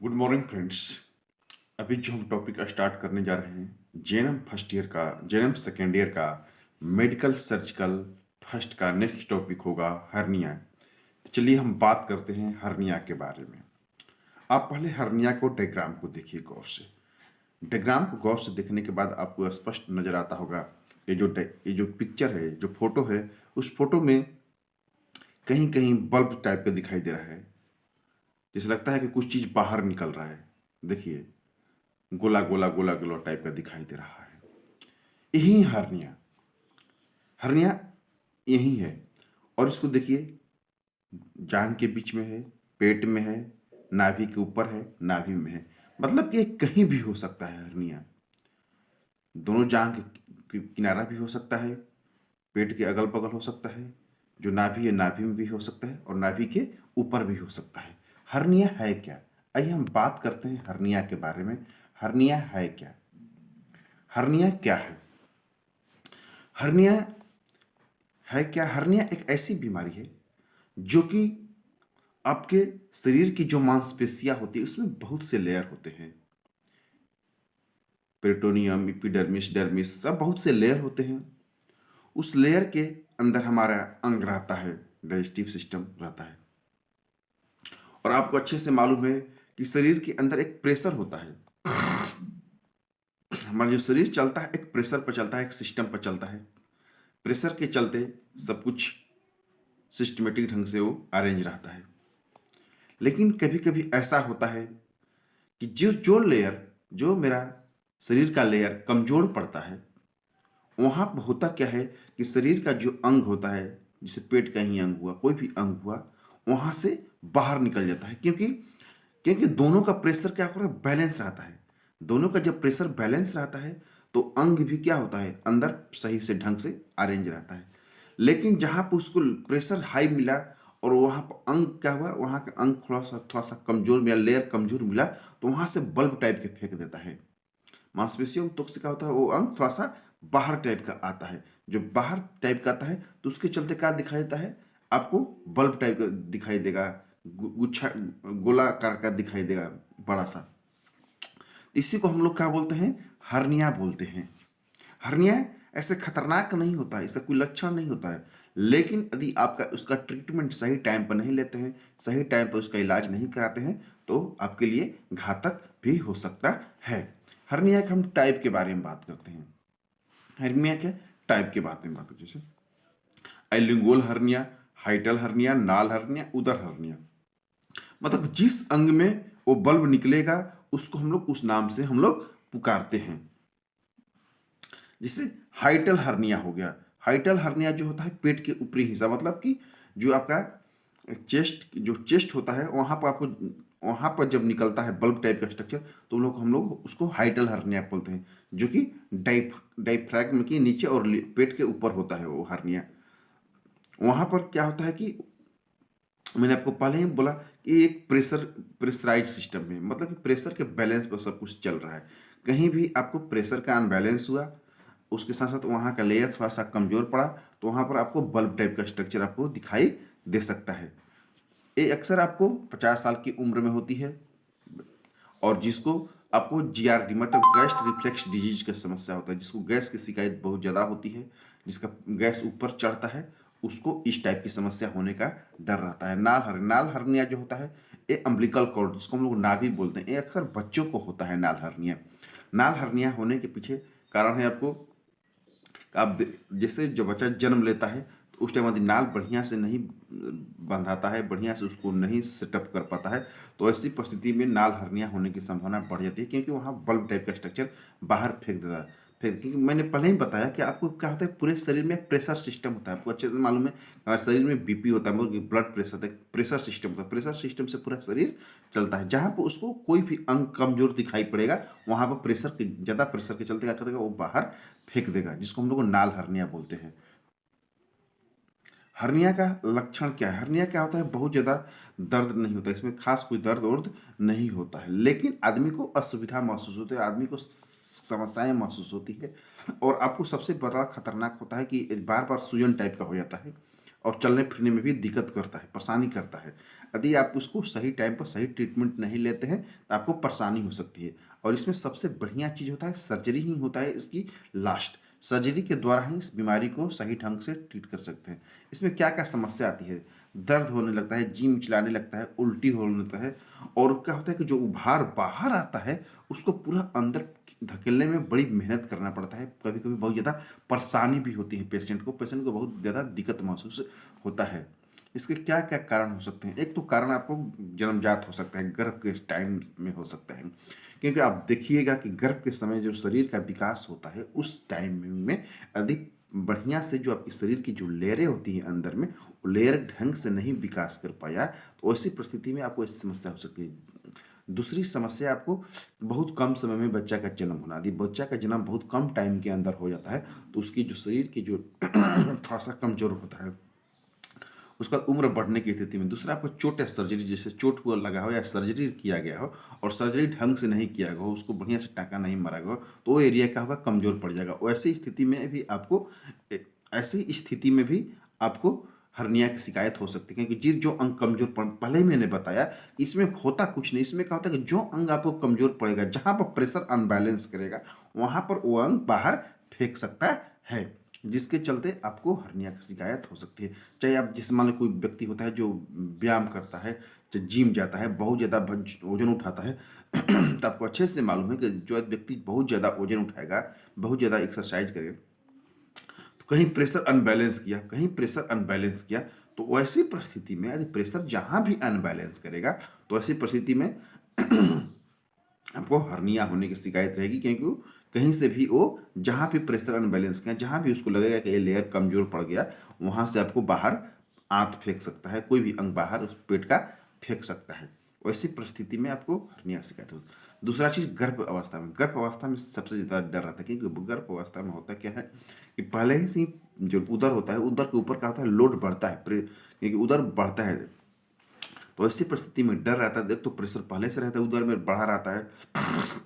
Good morning friends. अभी जो हम टॉपिक स्टार्ट करने जा रहे हैं जेएनएम फर्स्ट ईयर का, जेएनएम सेकेंड ईयर का, मेडिकल सर्जिकल फर्स्ट का नेक्स्ट टॉपिक होगा हर्निया। तो चलिए हम बात करते हैं हर्निया के बारे में। आप पहले हर्निया को डायग्राम को देखिए गौर से। डायग्राम को गौर से देखने के बाद आपको स्पष्ट नजर आता होगा ये जो पिक्चर है, जो फोटो है, उस फोटो में कहीं कहीं बल्ब टाइप का दिखाई दे रहा है। जैसे लगता है कि कुछ चीज बाहर निकल रहा है। देखिए, गोला गोला गोला गोला टाइप का दिखाई दे रहा है। यही हर्निया, हर्निया यही है। और इसको देखिए, जांघ के बीच में है, पेट में है, नाभि के ऊपर है, नाभि में है। मतलब कि कहीं भी हो सकता है हर्निया। दोनों जांघ के किनारा भी हो सकता है, पेट के अगल बगल हो सकता है, जो नाभि है नाभि में भी हो सकता है, और नाभि के ऊपर भी हो सकता है। हर्निया है क्या? आइए हम बात करते हैं हर्निया के बारे में। हर्निया है क्या? हर्निया क्या है? हर्निया है क्या? हर्निया एक ऐसी बीमारी है जो कि आपके शरीर की जो मांसपेशियां होती है उसमें बहुत से लेयर होते हैं। पेरिटोनियम, एपिडर्मिस, डर्मिस, सब बहुत से लेयर होते हैं। उस लेयर के अंदर हमारा अंग रहता है, डाइजेस्टिव सिस्टम रहता है। और आपको अच्छे से मालूम है कि शरीर के अंदर एक प्रेशर होता है। हमारा जो शरीर चलता है एक प्रेशर पर चलता है, एक सिस्टम पर चलता है। प्रेशर के चलते सब कुछ सिस्टमेटिक ढंग से वो अरेंज रहता है। लेकिन कभी कभी ऐसा होता है कि जो जो लेयर, जो मेरा शरीर का लेयर कमजोर पड़ता है, वहां पर होता क्या है कि शरीर का जो अंग होता है, जैसे पेट का ही अंग हुआ, कोई भी अंग हुआ, वहां से बाहर निकल जाता है। क्योंकि क्योंकि दोनों का प्रेशर क्या होता है, बैलेंस रहता है। दोनों का जब प्रेशर बैलेंस रहता है तो अंग भी क्या होता है, अंदर सही से ढंग से अरेंज रहता है। लेकिन जहां पर उसको प्रेशर हाई मिला और वहां पर अंग क्या हुआ, वहां का अंग थोड़ा सा कमजोर मिला, लेयर कमजोर मिला, तो वहां से बल्ब टाइप के फेंक देता है। मांसपेशियों तो से क्या होता है, वो अंग थोड़ा सा बाहर टाइप का आता है। जो बाहर टाइप का आता है तो उसके चलते क्या दिखाई देता है, आपको बल्ब टाइप का दिखाई देगा, गुच्छा गोलाकार का दिखाई देगा, बड़ा सा। इसी को हम लोग क्या बोलते हैं, हर्निया बोलते हैं। हर्निया ऐसे खतरनाक नहीं होता है, इसका कोई लक्षण नहीं होता है। लेकिन यदि आपका उसका ट्रीटमेंट सही टाइम पर नहीं लेते हैं, सही टाइम पर उसका इलाज नहीं कराते हैं, तो आपके लिए घातक भी हो सकता है। हर्निया के हम टाइप के बारे में बात करते हैं। हर्निया के टाइप के बारे में बात करते हैं, जैसे एलिंगुअल हर्निया, हाइटल हर्निया, नाल हर्निया, उदर हर्निया। मतलब जिस अंग में वो बल्ब निकलेगा उसको हम लोग उस नाम से हम लोग पुकारते हैं। जैसे हाइटल हर्निया हो गया। हाइटल हर्निया जो होता है पेट के ऊपरी हिस्सा, मतलब कि जो आपका चेस्ट होता है, वहां पर आपको, वहां पर जब निकलता है बल्ब टाइप का स्ट्रक्चर, तो हम लोग उसको हाइटल हर्निया बोलते हैं। जो कि डाइफ्रैगम के नीचे और पेट के ऊपर होता है वो हर्निया। वहां पर क्या होता है कि मैंने आपको पहले ही बोला कि एक प्रेशराइज सिस्टम में, मतलब कि प्रेशर के बैलेंस पर सब कुछ चल रहा है। कहीं भी आपको प्रेशर का अनबैलेंस हुआ, उसके साथ साथ वहाँ का लेयर थोड़ा सा कमजोर पड़ा, तो वहाँ पर आपको बल्ब टाइप का स्ट्रक्चर आपको दिखाई दे सकता है। ये अक्सर आपको 50 साल की उम्र में होती है, और जिसको आपको जीआरडी मतलब गैस रिफ्लेक्स डिजीज का समस्या होता है, जिसको गैस की शिकायत बहुत ज़्यादा होती है, जिसका गैस ऊपर चढ़ता है, उसको इस टाइप की समस्या होने का डर रहता है। नाल हर्निया जो होता है, ये अम्बिलिकल कॉर्ड, जिसको हम लोग नाभि बोलते हैं, ये अक्सर बच्चों को होता है नाल हर्निया। नाल हर्निया होने के पीछे कारण है आपको, आप जैसे जब बच्चा जन्म लेता है तो उस टाइम यदि नाल बढ़िया से नहीं बंधाता है, बढ़िया से उसको नहीं सेटअप कर पाता है, तो ऐसी परिस्थिति में नाल हर्निया होने की संभावना बढ़ जाती है। क्योंकि वहाँ बल्ब टाइप का स्ट्रक्चर बाहर फेंक देता है। फिर क्योंकि मैंने पहले ही बताया कि आपको क्या होता है, पूरे शरीर में प्रेशर सिस्टम होता है। आपको अच्छे से मालूम है हमारे शरीर में बीपी होता है, मतलब ब्लड प्रेशर होता है, प्रेशर सिस्टम होता है। प्रेशर सिस्टम से पूरा शरीर चलता है। जहाँ पर उसको कोई भी अंग कमजोर दिखाई पड़ेगा, वहाँ पर प्रेशर के ज़्यादा प्रेशर के चलते क्या करेगा, वो बाहर फेंक देगा, जिसको हम लोग नाल हर्निया बोलते हैं। हर्निया का लक्षण क्या है? हर्निया क्या होता है, बहुत ज़्यादा दर्द नहीं होता, इसमें खास कोई दर्द वर्द नहीं होता है, लेकिन आदमी को असुविधा महसूस होती है, आदमी को समस्याएं महसूस होती है। और आपको सबसे बड़ा खतरनाक होता है कि बार बार सूजन टाइप का हो जाता है, और चलने फिरने में भी दिक्कत करता है, परेशानी करता है। यदि आप उसको सही टाइम पर सही ट्रीटमेंट नहीं लेते हैं तो आपको परेशानी हो सकती है। और इसमें सबसे बढ़िया चीज़ होता है सर्जरी ही होता है इसकी लास्ट। सर्जरी के द्वारा ही इस बीमारी को सही ढंग से ट्रीट कर सकते हैं। इसमें क्या क्या समस्या आती है, दर्द होने लगता है, जी मिचलाने लगता है, उल्टी होने लगता है, और क्या होता है कि जो उभार बाहर आता है उसको पूरा अंदर धकेलने में बड़ी मेहनत करना पड़ता है। कभी कभी बहुत ज़्यादा परेशानी भी होती है पेशेंट को बहुत ज़्यादा दिक्कत महसूस होता है। इसके क्या क्या कारण हो सकते हैं? एक तो कारण आपको जन्मजात हो सकता है, गर्भ के टाइम में हो सकता है, क्योंकि आप देखिएगा कि गर्भ के समय जो शरीर का विकास होता है उस टाइम में अधिक बढ़िया से जो आपकी शरीर की जो लेयरें होती हैं अंदर में, वो लेयर ढंग से नहीं विकास कर पाया, तो ऐसी परिस्थिति में आपको ऐसी समस्या हो सकती है। दूसरी समस्या, आपको बहुत कम समय में बच्चा का जन्म होना। यदि बच्चा का जन्म बहुत कम टाइम के अंदर हो जाता है तो उसकी जो शरीर की जो थोड़ा सा कमजोर होता है, उसका उम्र बढ़ने की स्थिति में। दूसरा, आपको चोट या सर्जरी, जैसे चोट को लगा हो या सर्जरी किया गया हो और सर्जरी ढंग से नहीं किया गया हो, उसको बढ़िया से टाँका नहीं मारा गया हो, तो वो एरिया क्या होगा, कमज़ोर पड़ जाएगा। वैसी स्थिति में भी आपको ऐसी स्थिति में भी आपको हर्निया की शिकायत हो सकती है, क्योंकि जो अंग कमजोर पड़, पहले ही मैंने बताया, इसमें होता कुछ नहीं। इसमें क्या होता है कि जो अंग आपको कमजोर पड़ेगा, जहाँ पर प्रेशर अनबैलेंस करेगा, वहाँ पर वो अंग बाहर फेंक सकता है, जिसके चलते आपको हर्निया की शिकायत हो सकती है। चाहे आप, जैसे मान लो कोई व्यक्ति होता है जो व्यायाम करता है, चाहे जिम जाता है, बहुत ज़्यादा वजन उठाता है तो आपको अच्छे से मालूम है कि जो व्यक्ति बहुत ज़्यादा वजन उठाएगा, बहुत ज़्यादा एक्सरसाइज करेगा, तो कहीं प्रेशर अनबैलेंस किया, कहीं प्रेशर अनबैलेंस किया, तो वैसी परिस्थिति में यदि प्रेशर जहाँ भी अनबैलेंस करेगा, तो ऐसी परिस्थिति में आपको हर्निया होने की शिकायत रहेगी, क्योंकि कहीं से भी वो जहाँ भी प्रेशर अनबैलेंस किया, जहाँ भी उसको लगेगा कि ये लेयर कमजोर पड़ गया, वहाँ से आपको बाहर आंत फेंक सकता है, कोई भी अंग बाहर उस पेट का फेंक सकता है। वैसी परिस्थिति में आपको हर्निया की शिकायत होगी। दूसरा चीज़, गर्भ अवस्था में। गर्भ अवस्था में सबसे ज़्यादा डर रहता है, क्योंकि गर्भ अवस्था में होता क्या है कि पहले ही से जो उदर होता है, उदर के ऊपर क्या होता है, लोड बढ़ता है, क्योंकि उदर बढ़ता है, तो ऐसी परिस्थिति में डर रहता है। देख, तो प्रेशर पहले से रहता है, उदर में बढ़ा रहता है,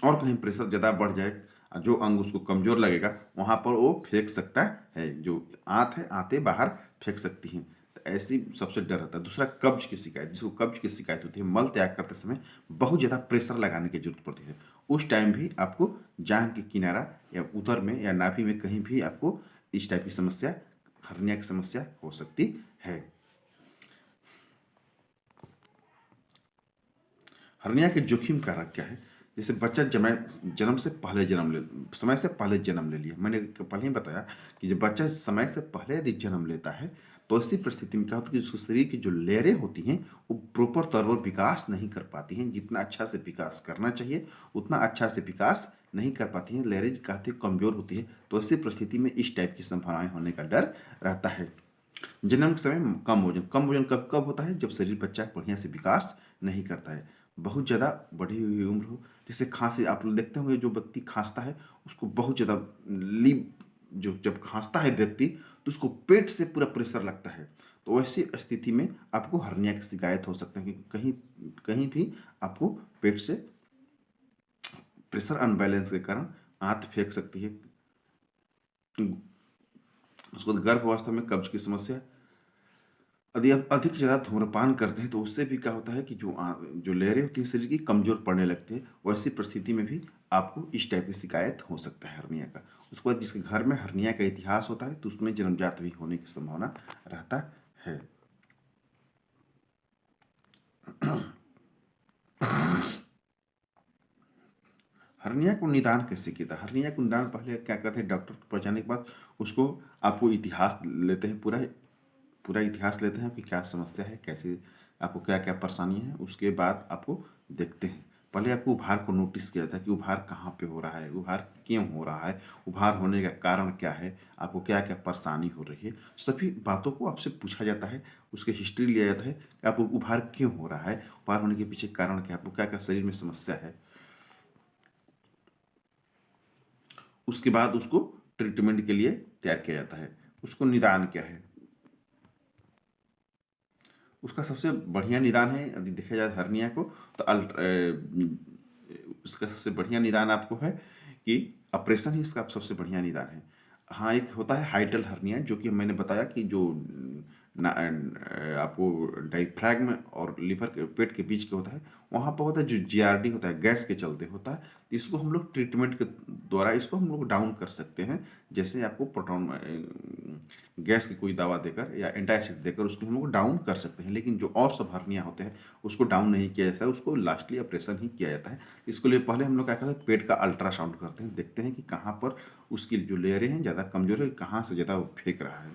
और कहीं प्रेशर ज़्यादा बढ़ जाए, जो अंग उसको कमज़ोर लगेगा, वहाँ पर वो फेंक सकता है, जो आंत है, आंतें बाहर फेंक सकती हैं। तो ऐसी सबसे डर रहता है। दूसरा, कब्ज की शिकायत। जिसको कब्ज की शिकायत होती है, मल त्याग करते समय बहुत ज़्यादा प्रेशर लगाने की जरूरत पड़ती है, उस टाइम भी आपको जांघ के किनारा या उदर में या नाभि में कहीं भी आपको इस टाइप की समस्या, हर्निया की समस्या हो सकती है। हर्निया के जोखिम कारक क्या है? जैसे बच्चा जन्म से पहले समय से पहले जन्म ले लिया, मैंने पहले ही बताया कि जब बच्चा समय से पहले यदि जन्म लेता है, तो ऐसी परिस्थिति में क्या होता है कि उसके शरीर की जो लेयरें होती हैं वो प्रॉपर तौर पर विकास नहीं कर पाती हैं। जितना अच्छा से विकास करना चाहिए उतना अच्छा से विकास नहीं कर पाती हैं, लेयरें काफ़ी कमज़ोर होती है। तो ऐसी परिस्थिति में इस टाइप की संभावनाएं होने का डर रहता है। जन्म के समय कम वजन कब कब होता है? जब शरीर बच्चा बढ़िया से विकास नहीं करता है, बहुत ज़्यादा बढ़ी हुई उम्र हो। जैसे खांसी, आप लोग देखते होंगे, जो व्यक्ति खांसता है उसको बहुत ज़्यादा लीव, जो जब खांसता है व्यक्ति तो उसको पेट से पूरा प्रेशर लगता है। तो वैसी स्थिति में आपको हर्निया की शिकायत हो सकता है, क्योंकि कहीं कहीं भी आपको पेट से प्रेशर अनबैलेंस के कारण आंत फेंक सकती है। उसको गर्भ अवस्था में कब्ज की समस्या। यदि आप अधिक ज़्यादा धूम्रपान करते हैं तो उससे भी क्या होता है कि जो लेयरें होती हैं शरीर की कमज़ोर पड़ने लगती है। वैसी परिस्थिति में भी आपको इस टाइप की शिकायत हो सकता है हर्निया का। उसके बाद जिसके घर में हर्निया का इतिहास होता है तो उसमें जन्मजात भी होने की संभावना रहता है। हर्निया को निदान कैसे किया था? हर्निया को निदान पहले क्या करते हैं, डॉक्टर को पहुँचाने के बाद उसको आपको इतिहास लेते हैं, पूरा पूरा इतिहास लेते हैं कि क्या समस्या है, कैसे आपको क्या क्या परेशानी है। उसके बाद आपको देखते हैं, पहले आपको उभार को नोटिस किया जाता है कि उभार कहाँ पे हो रहा है, उभार क्यों हो रहा है, उभार होने का कारण क्या है, आपको क्या क्या परेशानी हो रही है। सभी बातों को आपसे पूछा जाता है, उसके हिस्ट्री लिया जाता है कि आपको उभार क्यों हो रहा है, उभार होने के पीछे कारण क्या है, आपको क्या क्या शरीर में समस्या है। उसके बाद उसको ट्रीटमेंट के लिए तैयार किया जाता है। उसको निदान क्या है? उसका सबसे बढ़िया निदान है, यदि देखा जाए हर्निया को, तो उसका सबसे बढ़िया निदान आपको है कि ऑपरेशन ही इसका सबसे बढ़िया निदान है। हाँ, एक होता है हाइडल हर्निया, जो कि मैंने बताया कि जो आपको डायफ्रैगम और लीवर के पेट के बीच के होता है, वहाँ पर होता है जो जीआरडी होता है, गैस के चलते होता है। तो इसको हम लोग ट्रीटमेंट के द्वारा इसको हम लोग डाउन कर सकते हैं। जैसे आपको प्रोटॉन गैस की कोई दवा देकर या एंटासिड देकर उसको हम लोग डाउन कर सकते हैं। लेकिन जो और सब हर्निया होते हैं उसको डाउन नहीं किया जाता है, उसको लास्टली ऑपरेशन ही किया जाता है। इसके लिए पहले हम लोग क्या करते हैं, पेट का अल्ट्रासाउंड करते हैं, देखते हैं कि कहाँ पर उसकी जो लेयरें हैं ज़्यादा कमजोर है, कहाँ से ज़्यादा वो फेंक रहा है।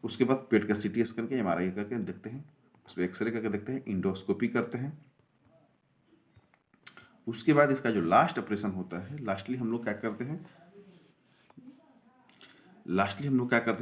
उसके बाद पेट का सीटी स्कैन के एमआरआई करके देखते हैं, उसमें एक्सरे करके देखते हैं, इंडोस्कोपी करते हैं। उसके बाद इसका जो लास्ट ऑपरेशन होता है, लास्टली हम लोग क्या करते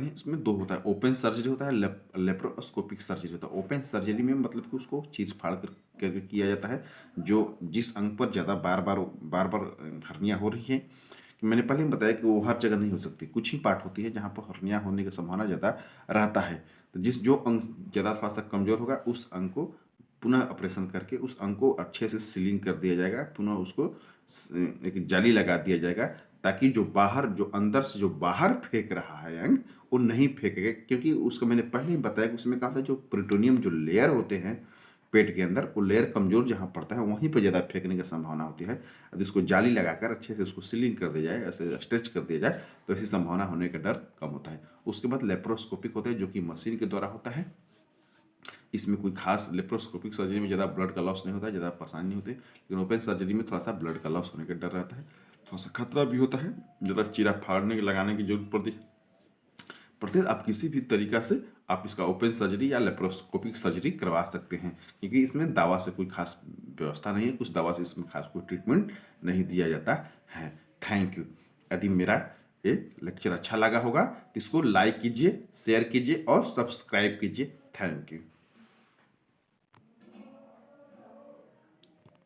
हैं, इसमें दो होता है, ओपन सर्जरी होता है, लेप्रोस्कोपिक सर्जरी होता है। ओपन सर्जरी में मतलब कि उसको चीर फाड़ कर किया जाता है, जो जिस अंग पर ज़्यादा बार बार हर्निया हो रही है। मैंने पहले ही बताया कि वो हर जगह नहीं हो सकती, कुछ ही पार्ट होती है जहाँ पर हर्निया होने की संभावना ज़्यादा रहता है। तो जो अंग ज़्यादा थोड़ा सा कमज़ोर होगा उस अंग को पुनः ऑपरेशन करके उस अंग को अच्छे से सीलिंग कर दिया जाएगा, पुनः उसको एक जाली लगा दिया जाएगा, ताकि जो अंदर से जो बाहर फेंक रहा है अंग वो नहीं फेंकेगा। क्योंकि उसको मैंने पहले ही बताया कि उसमें कहा था जो प्रिटोनियम जो लेयर होते हैं पेट के अंदर, वो लेयर कमजोर जहाँ पड़ता है वहीं पर ज़्यादा फेंकने की संभावना होती है। यदि उसको जाली लगाकर अच्छे से उसको सीलिंग कर दिया जाए, ऐसे स्ट्रेच कर दिया जाए, तो ऐसी संभावना होने का डर कम होता है। उसके बाद लेप्रोस्कोपिक होता है, जो कि मशीन के द्वारा होता है। इसमें कोई खास लेप्रोस्कोपिक सर्जरी में ज़्यादा ब्लड का लॉस नहीं होता है, ज़्यादा परेशानी नहीं होती, लेकिन ओपन सर्जरी में थोड़ा सा ब्लड का लॉस होने का डर रहता है, थोड़ा सा खतरा भी होता है, ज़्यादा चीरा फाड़ने के लगाने की जरूरत पड़ती है। प्रत्येक आप किसी भी तरीका से आप इसका ओपन सर्जरी या लेप्रोस्कोपिक सर्जरी करवा सकते हैं, क्योंकि इसमें दवा से कोई खास व्यवस्था नहीं है, कुछ दवा से इसमें खास कोई ट्रीटमेंट नहीं दिया जाता है। Thank you. यदि मेरा ये लेक्चर अच्छा लगा होगा तो इसको लाइक कीजिए, शेयर कीजिए और सब्सक्राइब कीजिए। Thank you.